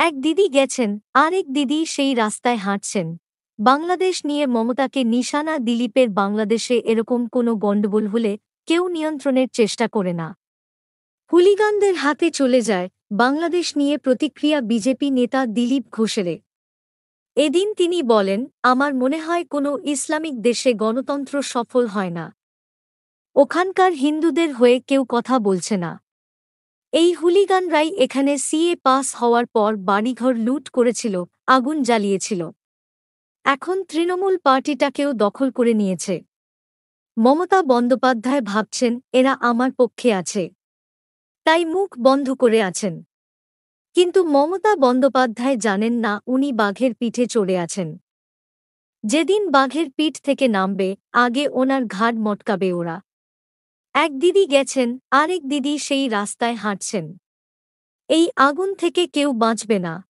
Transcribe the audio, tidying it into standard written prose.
এক দিদি গেছেন, আরেক দিদি সেই রাস্তায় হাঁটছেন। বাংলাদেশ নিয়ে মমতাকে নিশানা দিলীপের বাংলাদেশে এরকম কোনো গণ্ডগোল হলে কেউ নিয়ন্ত্রণের চেষ্টা করে না। হুলিগানদের হাতে চলে যায়। বাংলাদেশ নিয়ে প্রতিক্রিয়া বিজেপি নেতা দিলীপ ঘোষের। এদিন তিনি বলেন, আমার মনে হয় কোনো ইসলামিক দেশে গণতন্ত্র সফল হয় না। ওখানকার হিন্দুদের হয়ে কেউ কথা বলছে না। এই হুলিগানরাই এখানে সিএ পাস হওয়ার পর বাড়িঘর লুট করেছিল, আগুন জ্বালিয়েছিল। এখন তৃণমূল পার্টিটাকেও দখল করে নিয়েছে। মমতা বন্দ্যোপাধ্যায় ভাবছেন এরা আমার পক্ষে আছে, তাই মুখ বন্ধ করে আছেন। কিন্তু মমতা বন্দ্যোপাধ্যায় জানেন না উনি বাঘের পিঠে চড়ে আছেন। যেদিন বাঘের পিঠ থেকে নামবে, আগে ওনার ঘাড় মটকাবে ওরা। এক দিদি গেছেন, আরেক দিদি সেই রাস্তায় হাঁটছেন। এই আগুন থেকে কেউ বাঁচবে না।